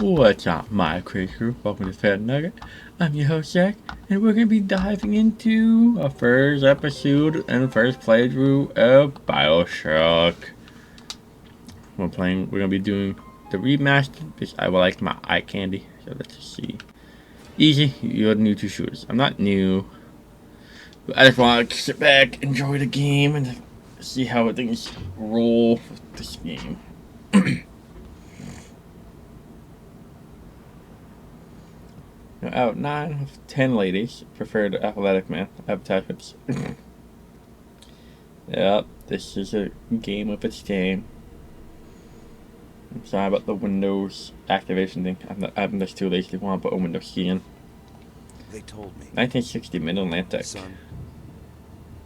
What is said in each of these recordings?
What's up, my crew? Welcome to TheFairNugget. I'm your host, Jack, and we're going to be diving into a first episode and first playthrough of BIOSHOCK. We're going to be doing the remastered, because I would like my eye candy. So let's just see. Easy, you're new to shooters. I'm not new, but I just want to sit back, enjoy the game, and see how things roll with this game. Out 9 of 10 ladies preferred athletic man advertisements. Yep, this is a game of its time. I'm sorry about the Windows activation thing. I'm just too lazy to want to put a Windows key in. They told me. 1960 Mid-Atlantic. Son,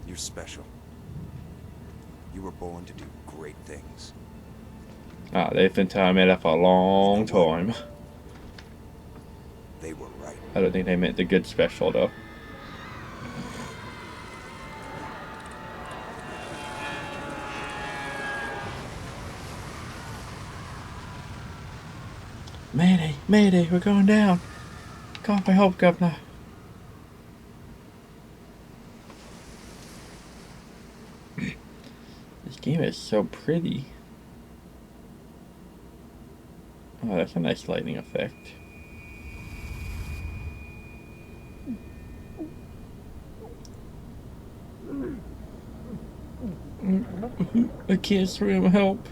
you're special. You were born to do great things. Ah, they've been telling me that for a long time. They were right. I don't think they meant the good special though. Mayday, Mayday, we're going down. Call for help, Governor. This game is so pretty. Oh, that's a nice lighting effect. I can't swim, help.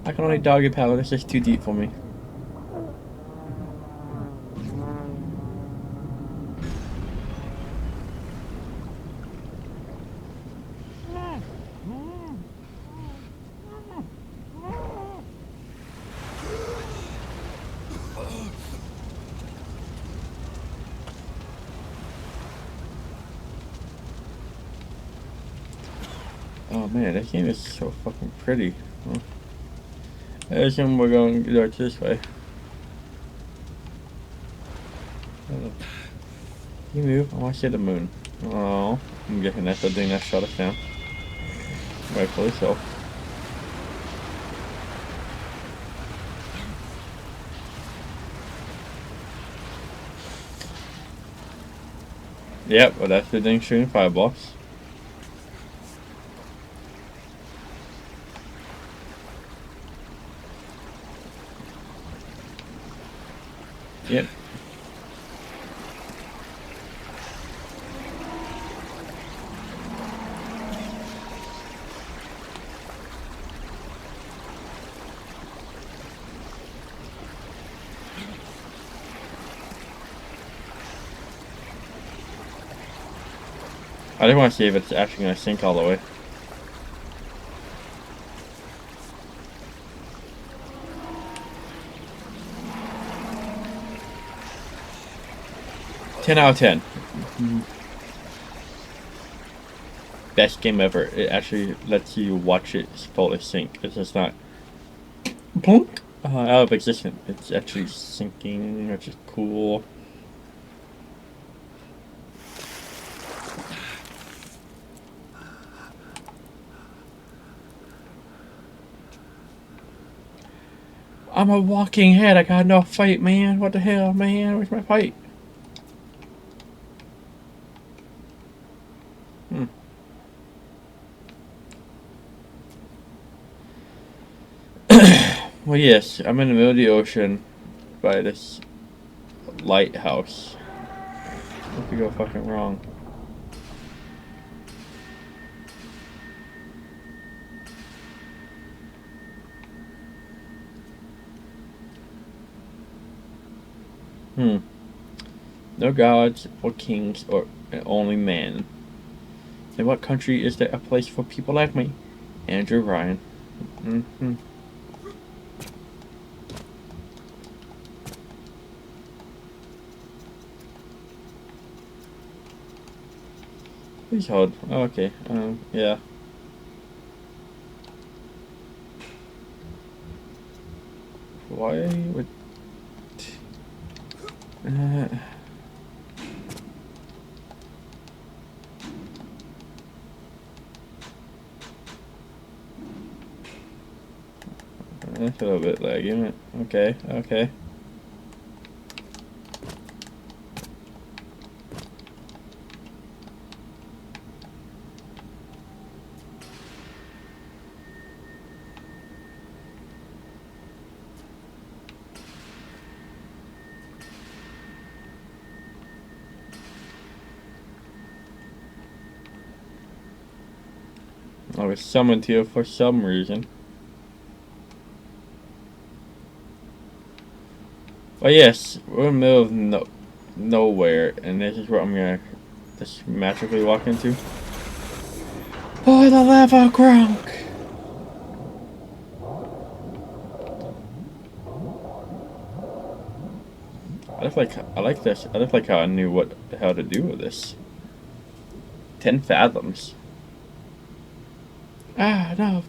I can only doggy paddle, this is too deep for me. Oh man, this game is so fucking pretty. Huh? I assume we're going to go this way. You move, I want to see the moon. Oh, I'm guessing that's the thing that shut us down. Rightfully so. Yep, well that's the thing shooting fireballs. Yep. I just want to see if it's actually going to sink all the way. Ten out of 10. Best game ever. It actually lets you watch it fully sink. It's just not plunk out of existence. It's actually sinking, which is cool. I'm a walking head. I got no fight, man. What the hell, man? Where's my fight? Well, yes, I'm in the middle of the ocean by this lighthouse. What could go fucking wrong? No gods or kings or only man. In what country is there a place for people like me? Andrew Ryan. Please hold. Oh, okay. Yeah. Why would... That's a little bit laggy, isn't it? Okay, okay. I was summoned here for some reason. But yes, we're in the middle of nowhere, and this is what I'm gonna just magically walk into. Oh, the lava grunk! I like this. I just like how I knew how to do with this. 10 fathoms. Ah, no.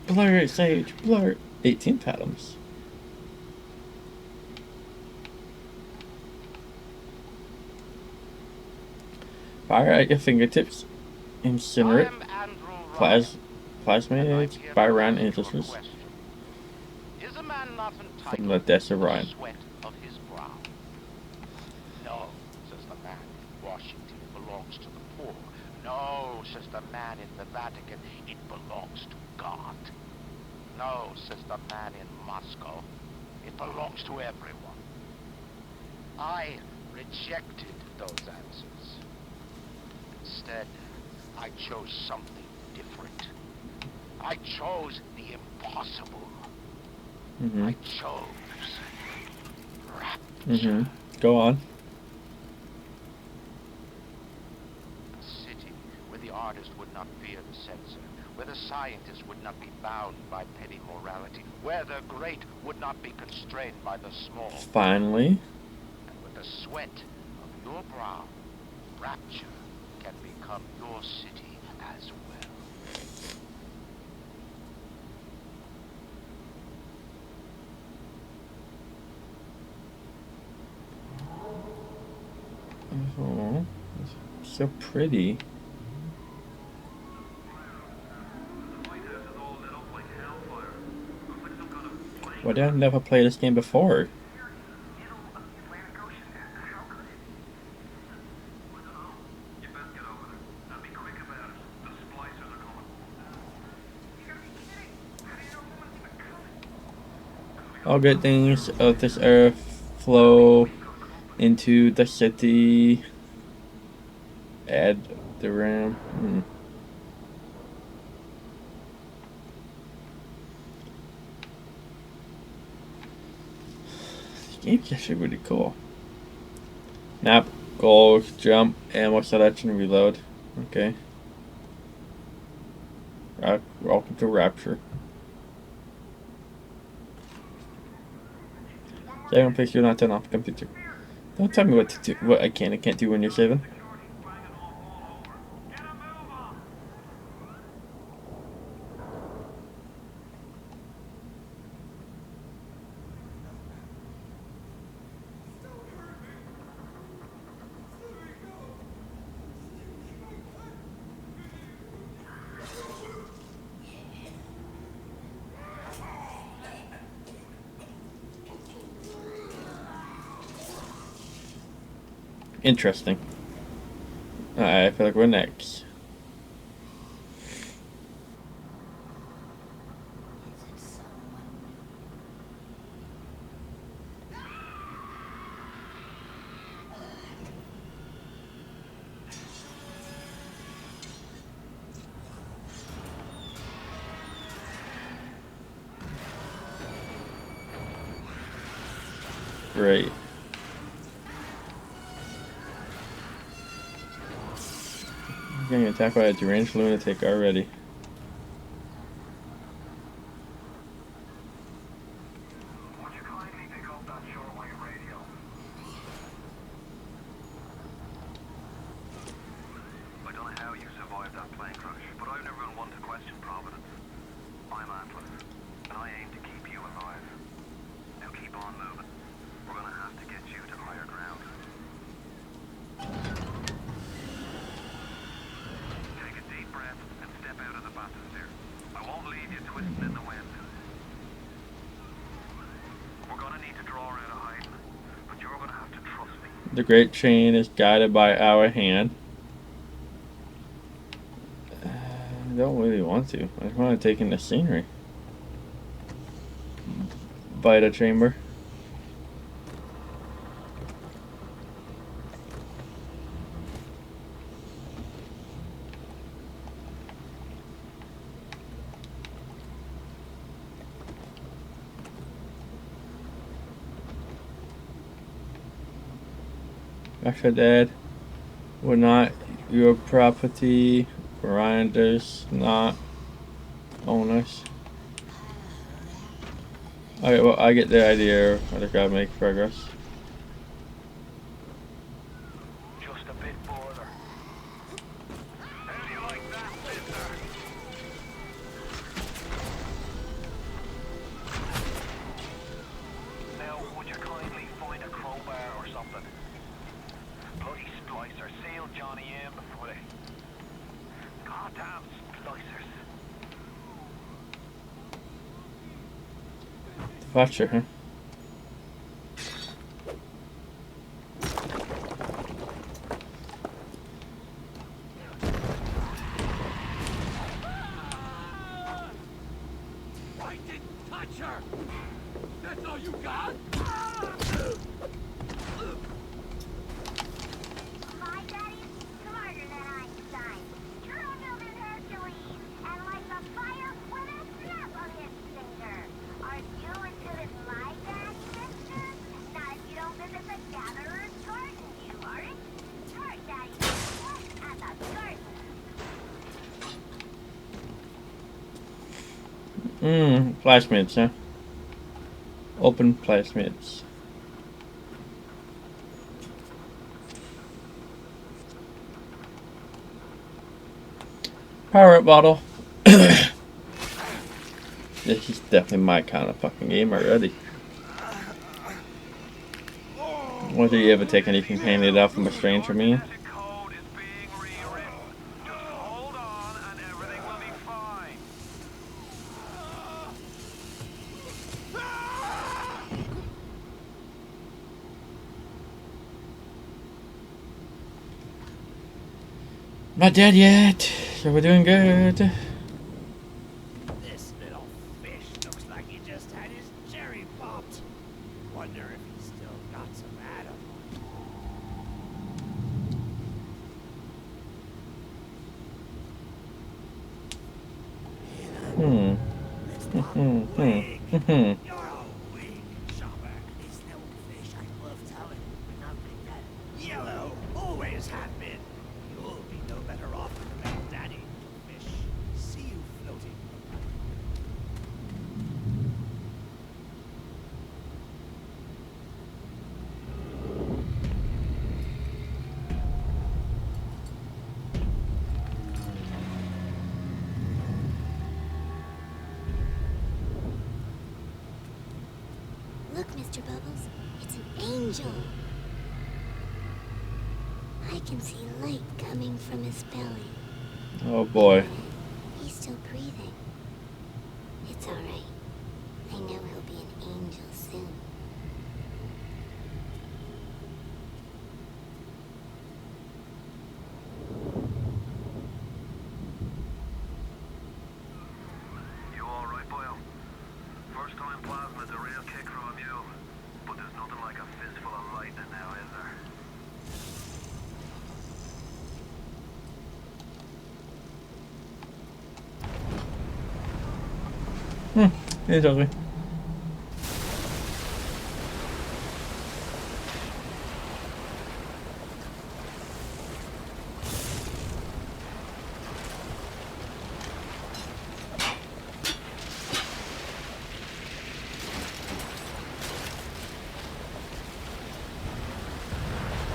Blur it, Sage. Blur it. 18 fathoms. Fire at your fingertips. Incinerate. Plasmate. Fire around instances. Is a man not entitled From the death of Ryan. to the sweat of his brow? No, says the man in Washington, it belongs to the poor. No, says the man in the Vatican, it belongs to God. No, says the man in Moscow, it belongs to everyone. I rejected those answers. Instead, I chose something different. I chose the impossible. I chose Rapture. Go on. A city where the artist would not fear the censor, where the scientist would not be bound by petty morality, where the great would not be constrained by the small. Finally. And with the sweat of your brow, Rapture can become your city as well. Oh, so pretty. Why did I never play this game before? All good things of this earth flow into the city. Add the RAM. This game's actually really cool. Map, goals, jump, ammo selection, reload. Okay. Welcome to Rapture. Saving place you're not turn off the computer. Don't tell me what to do, what I can and can't do when you're saving. Interesting. Alright, I feel like we're next. Great. Getting attacked by a deranged lunatic already. The great chain is guided by our hand. I don't really want to. I just want to take in the scenery. Vita chamber. After that, we're not your property. Ryan does not own us. Okay, well, I get the idea. I just gotta make progress. Just a bit further. How do you like that, mister? Now, would you kindly find a crowbar or something? Bloody splicer, seal Johnny in before they... Goddamn splicers. Rapture, huh? I didn't touch her! That's all you got? My daddy's smarter than Einstein. True human Hercules, and like a fire with a snap of his finger. Are you as good as my daddy, mister? Not if you don't visit the gatherer's garden, you aren't. Your daddy's at the garden. Plasmids, huh? Open plasmids. Power up bottle. This is definitely my kind of fucking game already. Whether you ever take anything handed out from a stranger, man. Genetic code is being rewritten. Just hold on and everything will be fine. Not dead yet, so we're doing good. This little fish looks like he just had his cherry popped. Wonder if he's still got some atom. You're a weak shopper. This little fish I love telling, but not like that. Yellow, always have been. You'll be no better off than the man daddy, little fish. See you floating. Look, Mr. Bubbles, it's an angel. I can see light coming from his belly. Oh boy. He's still breathing. It's all right. I know he'll be an angel soon. You alright, Boyle? First time plasma's a real kick from you. But there's nothing like a fistful of lightning now, is there? It's ugly.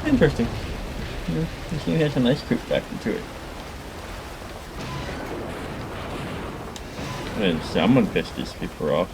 Interesting. Yeah, this thing has a nice creep factor to it. And someone pissed these people off.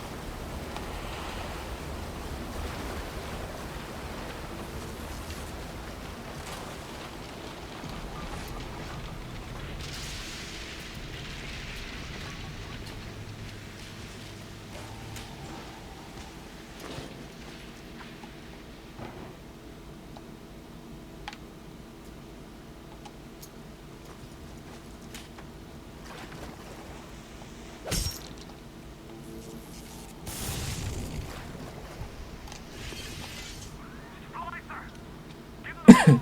Then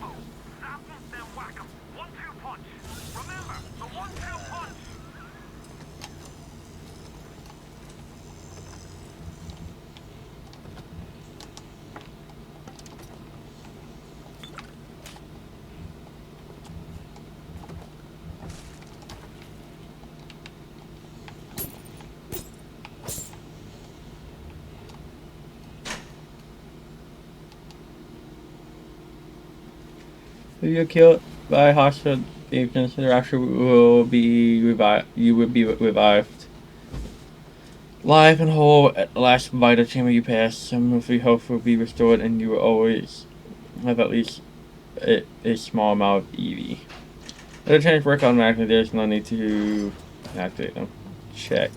whack 'em. 1-2 punch. Remember, the 1-2 punch. If you're killed by hostile agents, the Rapture will be revived. You will be revived. Live and whole at the last vital chamber you pass. Some of your health will be restored, and you will always have at least a small amount of EV. Other chains work automatically. There's no need to activate them. Check.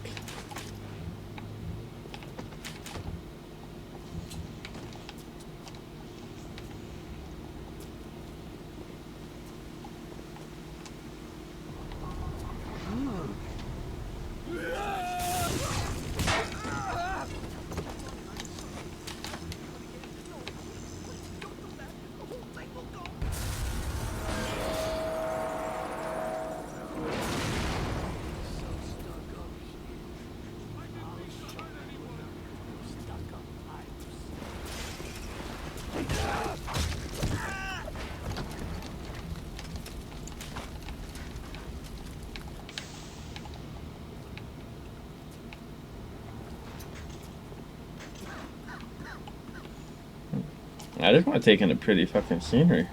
I just want to take in the pretty fucking scenery.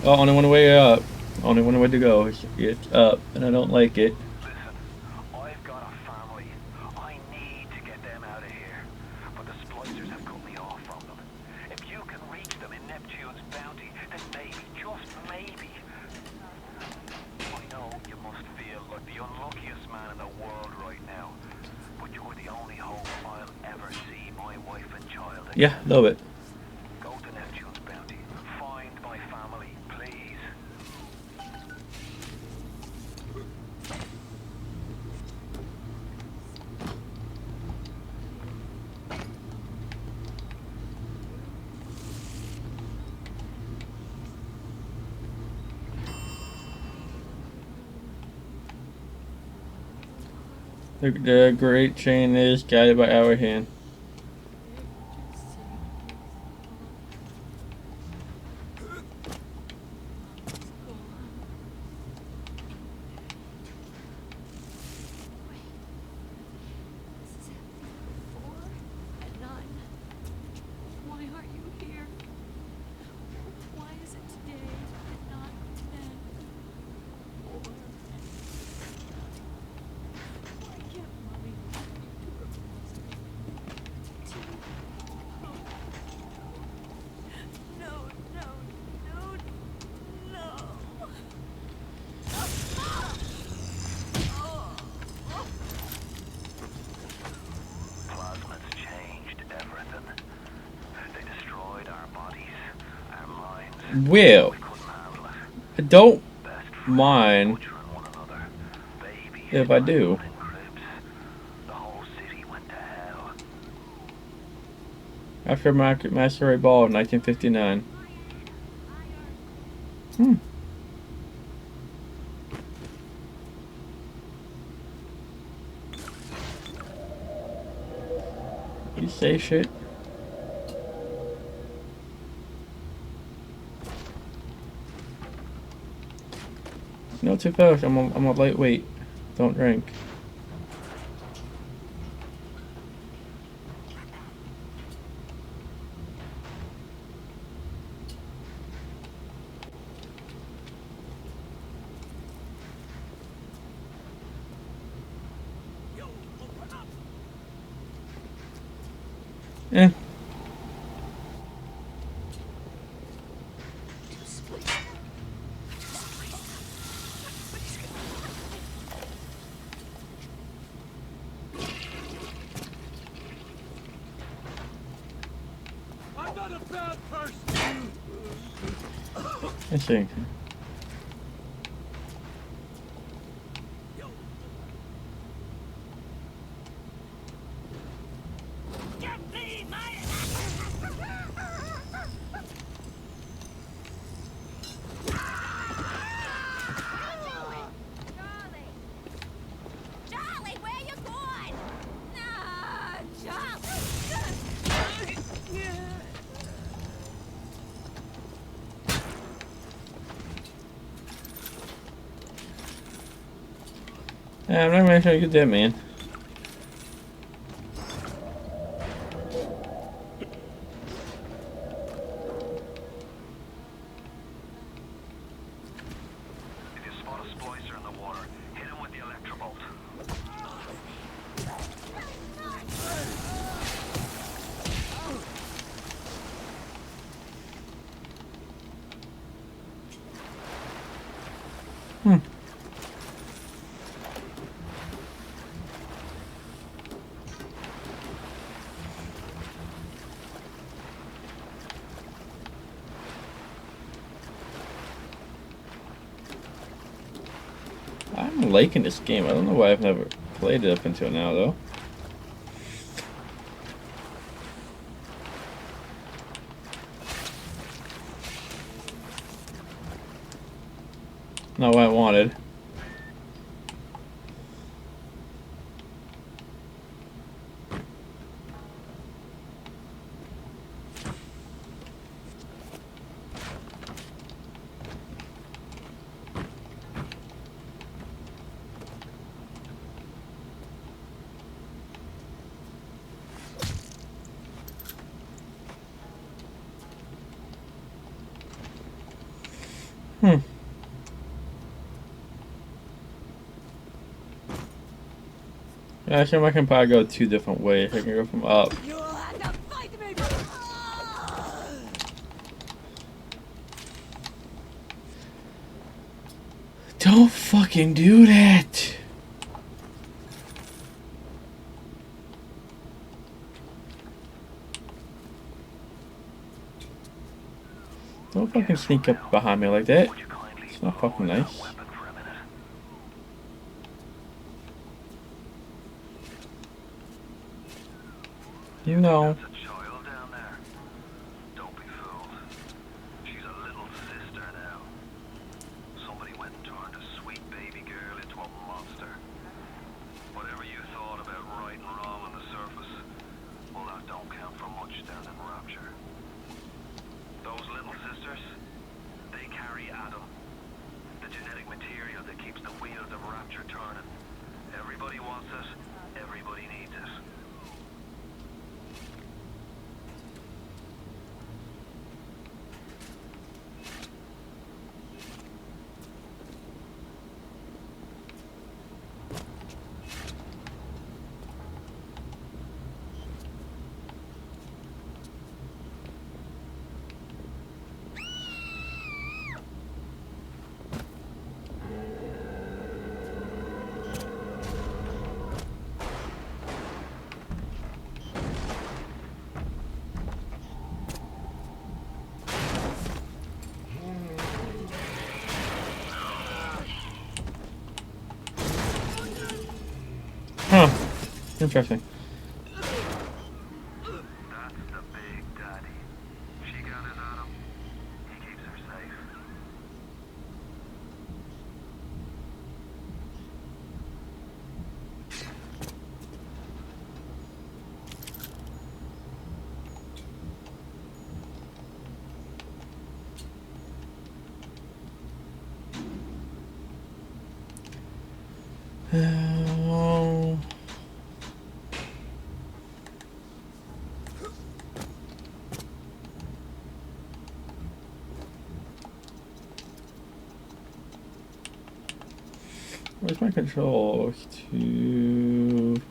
Oh, only one way up. Only one way to go. It's up, and I don't like it. Listen, I've got a family. I need to get them out of here. But the splicers have cut me off from them. If you can reach them in Neptune's bounty, then maybe, just maybe. I know you must feel like the unluckiest man in the world right now. But you're the only hope I'll ever see my wife and child again. Yeah, a little bit. Go to Neptune's bounty. Find my family, please. The great chain is guided by our hand. Well, I don't mind if I do. After Masquerade Ball of 1959. You say shit? No, too fast. I'm a lightweight. Don't drink. Eh. I'm not a bad person. I see. I'm not really trying to get that man. If you spot a splicer in the water, hit him with the electro bolt. I'm liking this game. I don't know why I've never played it up until now, though. Not what I wanted. Actually, I can probably go 2 different ways. I can go from up. You'll have to fight me! Don't fucking do that! Don't fucking sneak up behind me like that. It's not fucking nice. You know. There's a child down there. Don't be fooled. She's a little sister now. Somebody went and turned a sweet baby girl into a monster. Whatever you thought about right and wrong on the surface, well, that don't count for much down in Rapture. Those little sisters, they carry Adam, the genetic material that keeps the wheels of Rapture turning. Everybody wants it, everybody needs it. Huh. Interesting. That's the big daddy. She got his Adam. He keeps her safe. Oh. Where's my controls to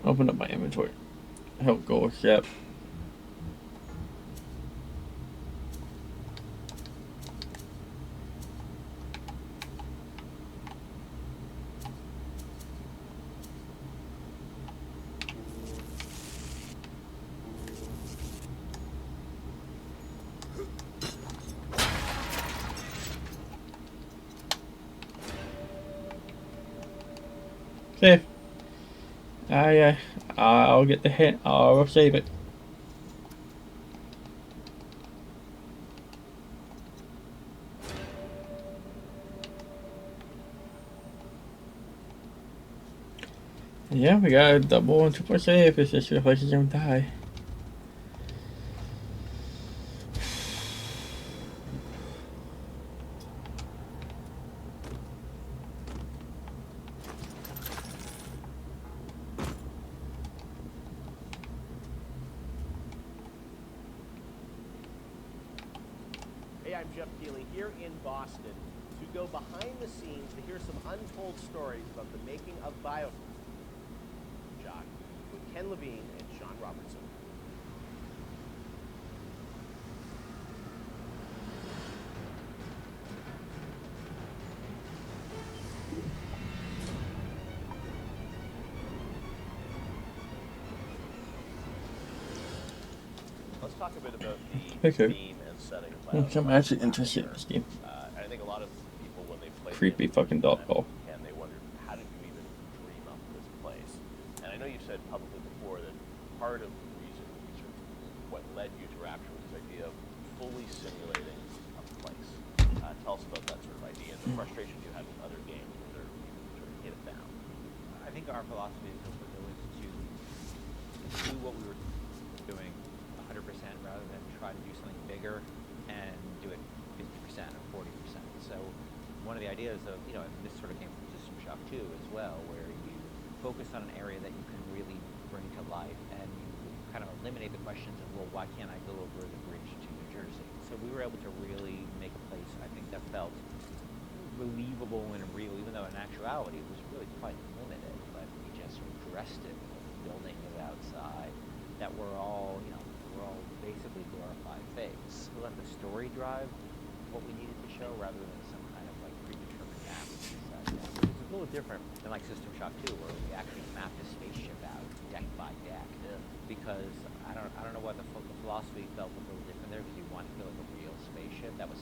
open up my inventory? Help go accept. Save. I'll get the hit. I'll save it. Yeah, we got a double and triple save. It's just like you don't die. I'm Jeff Keighley here in Boston to go behind the scenes to hear some untold stories about the making of BioShock with Ken Levine and Sean Robertson. Let's talk a bit about the Okay. theme and setting of BioShock. I'm actually interested in this game. I think a lot of people, when they play Creepy fucking dog call. and they wonder, how did you even dream up this place? And I know you've said publicly before that part of the reason, what led you to Rapture, was this idea of fully simulating a place. Tell us about that sort of idea and the frustrations you had with other games where you sort of hit it down. I think our philosophy is to do what we were doing 100% rather than try to do something bigger and do it 50% or 40%. So one of the ideas of, and this sort of came from System Shock 2 as well, where you focus on an area that you can really bring to life and you kind of eliminate the questions of, well, why can't I go over the bridge to New Jersey? So we were able to really make a place, I think, that felt believable and real, even though in actuality it was really quite limited, but we just sort of dressed it with building it outside that we're all basically glorified fakes. We let the story drive what we needed to show rather than some kind of like predetermined map. Which is a little different than like System Shock 2, where we actually mapped a spaceship out deck by deck. Yeah. Because I don't know what the philosophy felt was a little different there, because you wanted to feel like a real spaceship that was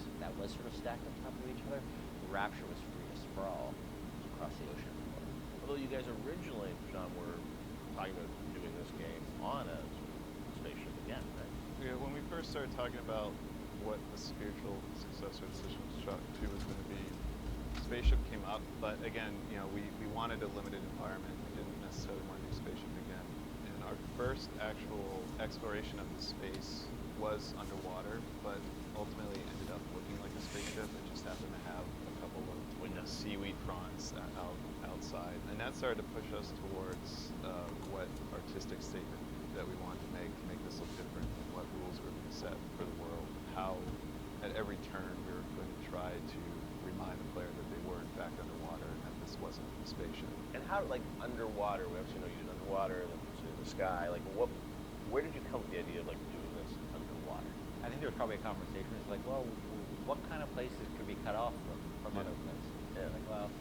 sort of stacked on top of each other. The Rapture was free to sprawl across the ocean. Although you guys originally, John, were talking about doing this game on a spaceship again, right? Yeah, when we first started talking about what the spiritual successor to System Shock 2 was going to be, spaceship came up, but again, we wanted a limited environment. We didn't necessarily want to do spaceship again. And our first actual exploration of the space was underwater, but ultimately ended up looking like a spaceship. It just happened to have a couple of seaweed fronds outside. And that started to push us towards what artistic statement that we wanted to make this look different, and what rules were being set for the world. How at every turn we were going to try to remind the player that they were in fact underwater and that this wasn't a spaceship. And how, like, underwater, we obviously know you did underwater, then in the sky, like, where did you come with the idea of, like, doing this underwater? I think there was probably a conversation. It's like, well, what kind of places could be cut off from other places? Yeah. Like, well,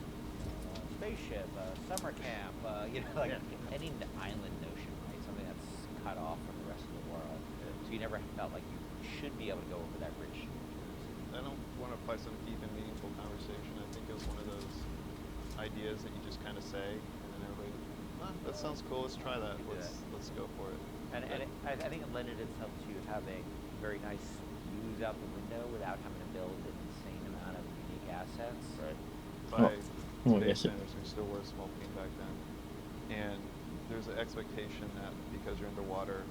spaceship, summer camp, like any island notion, right? Something that's cut off from the rest of the world. Yeah. So you never felt like you should be able to go over that bridge. I don't want to apply some deep and meaningful conversation. I think it was one of those ideas that you just kind of say, and then everybody, that sounds cool. Let's try that. Let's go for it. And I think it lended itself to having very nice views out the window without having to build an insane amount of unique assets. Right. By today's yes. standards, we still were a small team back then, and there's an expectation that because you're underwater,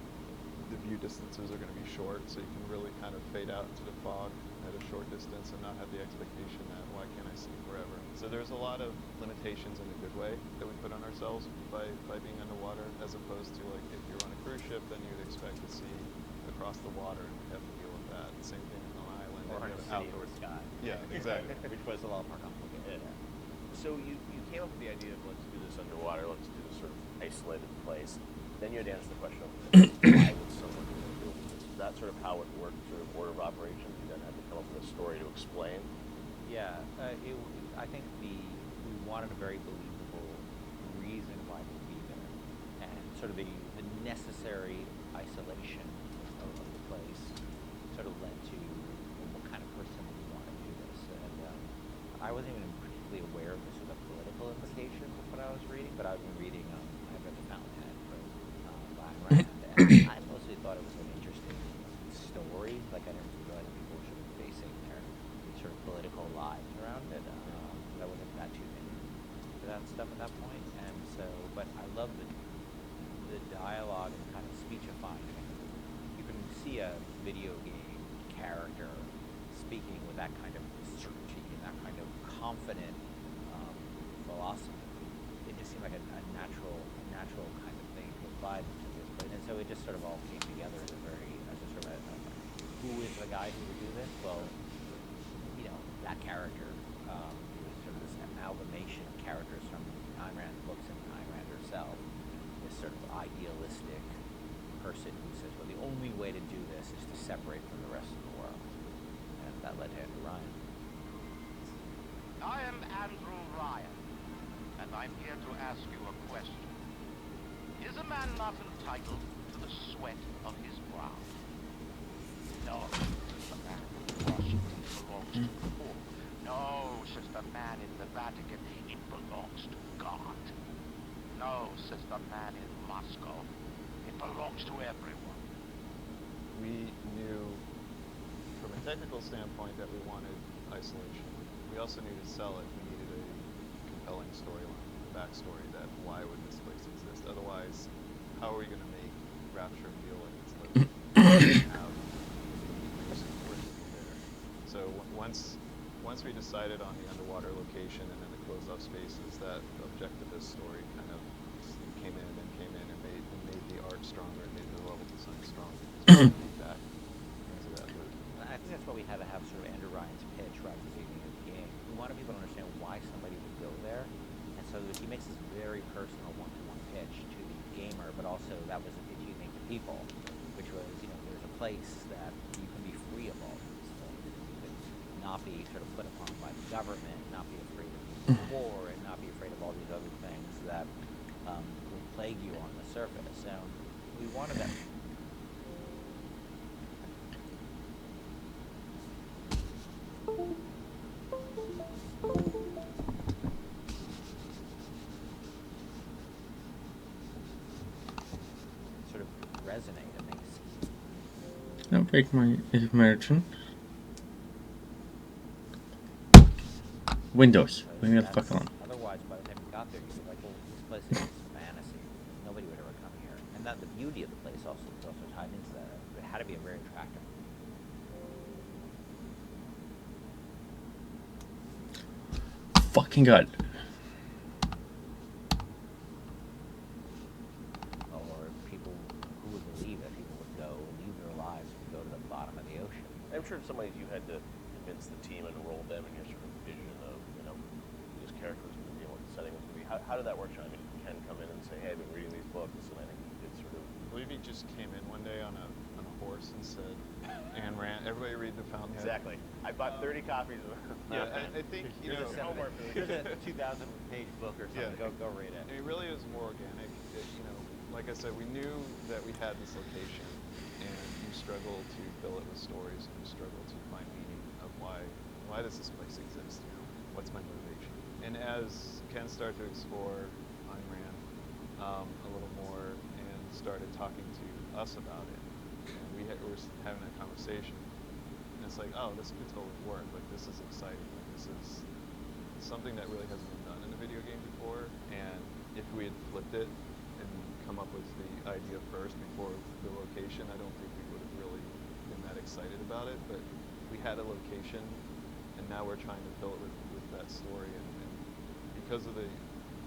the view distances are going to be short, so you can really kind of fade out into the fog at a short distance and not have the expectation that, why can't I see forever? So there's a lot of limitations in a good way that we put on ourselves by being underwater, as opposed to, like, if you're on a cruise ship, then you'd expect to see across the water and have to deal with that. Same thing on an island. Or on you a have city or sky. Yeah, exactly. Which was a lot more complicated. Yeah. So you came up with the idea of, let's do this underwater, let's do this sort of isolated place. Then you had to answer the question of, why would someone do this? Is that sort of how it worked, sort of order of operations? You then had to come up with a story to explain? Yeah, I think we wanted a very believable reason why to be there, and sort of the necessary isolation of the place sort of led to what kind of person we want to do this. And I wasn't even particularly aware of the sort of political implications of what I was reading, but I've been reading, I read The Fountainhead by Ayn Rand, and I mostly thought it was an interesting story. Like, I never realized people were sort of basing their sort of political lives around it. I wasn't that tuned into that stuff at that point, and so, but I love the dialogue and kind of speechifying it. You can see a video game character speaking with that kind of certainty and that kind of confident philosophy. It just seemed like a natural kind of thing to apply to this, and so it just sort of all came together as a sort of who is the guy who would do this? Well, that character. He was sort of this amalgamation of characters from Ayn Rand books and Ayn Rand herself. This sort of idealistic person who says, well, the only way to do this is to separate from the rest of the world. And that led to Andrew Ryan. I am Andrew Ryan, and I'm here to ask you a question. Is a man not entitled to the sweat of his brow? No, the man in Washington belongs to the poor. No, says the man in the Vatican, it belongs to God. No, says the man in Moscow, it belongs to everyone. We knew from a technical standpoint that we wanted isolation. We also needed to sell it. We needed a compelling storyline, a backstory that why would this place exist? Otherwise, how are we going to make Rapture feel like it's living? We don't have the reason for it to be there. So once we decided on the underwater location and then the closed-off spaces, that objectivist story kind of came in and made the art stronger and made the level design stronger. So we back into that loop. I think that's why we had to have sort of Andrew Ryan's pitch right at the beginning of the game. We wanted people to understand why somebody would go there, and so he makes this very personal one-to-one pitch to the gamer, but also that was a pitch he made to people, which was, there's a place that you can be free of all these things. You could not be sort of put upon by the government, not be afraid of war, and not be afraid of all these other things that will plague you on the surface. So we wanted that. Sort of resonate, at least. Don't break my immersion. Windows. Leave me the fuck alone. Otherwise, by the time you got there, you'd be like, well, this place is fantasy. Nobody would ever come here. And that the beauty of the place also tied into that. It had to be a very attractive. Fucking god. Or people who would believe that people would go leave their lives and go to the bottom of the ocean. I'm sure in some ways you had to convince the team and enroll them in your sort of vision of, these characters and what the setting was going to be. How did that work, Sean? I mean, Ken come in and say, hey, I've been reading these books, and I think it's sort of... I believe he just came in one day on a horse and said, Ayn Rand, everybody read The Fountainhead. Exactly. I bought 30 copies of it. Yeah, I think, Here's a 2,000-page book or something. Yeah. Go read it. It really is more organic. Like I said, we knew that we had this location, and you struggle to fill it with stories, and you struggle to find meaning of why does this place exist? What's my motivation? And as Ken started to explore Ayn Rand a little more and started talking to us about it, and we were having that conversation, and it's like, oh, this could totally work. Like, this is exciting. Like, this is something that really hasn't been done in a video game before. And if we had flipped it and come up with the idea first before the location, I don't think we would have really been that excited about it. But we had a location, and now we're trying to fill it with that story. And because of the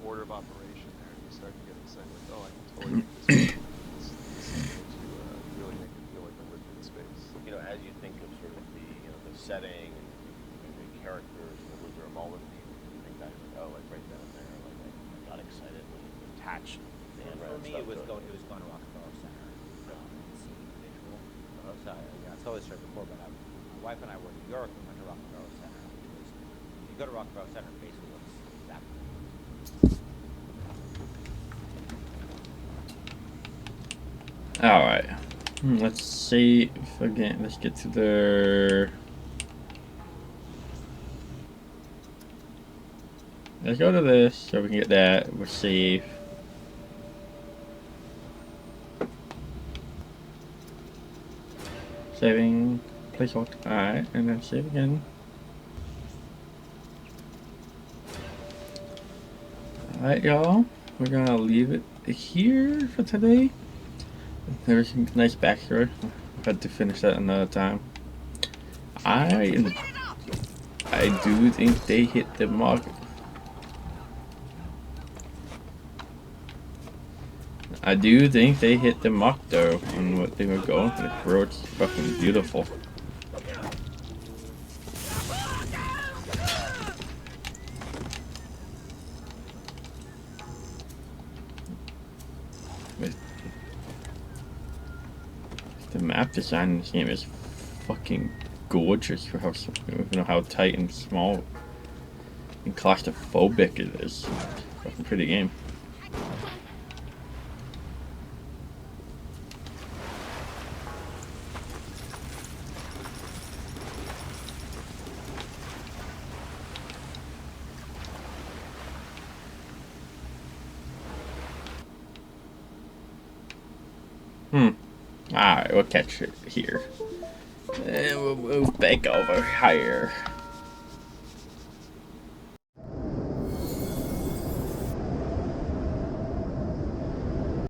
order of operation there, you start to get excited. Like, oh, I can totally make this work. This is going to really make it feel like I'm living in space. As you think of sort of the setting and the characters, was there a moment that you think back, like, oh, like right then and there, like I got excited and attached to the Ayn For Rand me, stuff it was to going to Rockefeller Center and seeing the visual. So I told this story before, but my wife and I were in New York and went to Rockefeller Center, which was, if you go to Rockefeller Center, it basically looks exactly. Alright. Let's see if again. Let's get to the. Let's go to this so we can get that. We're safe. Saving. Place alt. Alright, and then save again. Alright, y'all. We're gonna leave it here for today. There's a nice backstory. I've had to finish that another time. I do think they hit the mark. I do think they hit the mark though on what they were going for. The road's fucking beautiful. map design in this game is fucking gorgeous for how, you know, how tight and small and claustrophobic it is. Fucking pretty game. Alright, we'll catch it here. And we'll move back over here.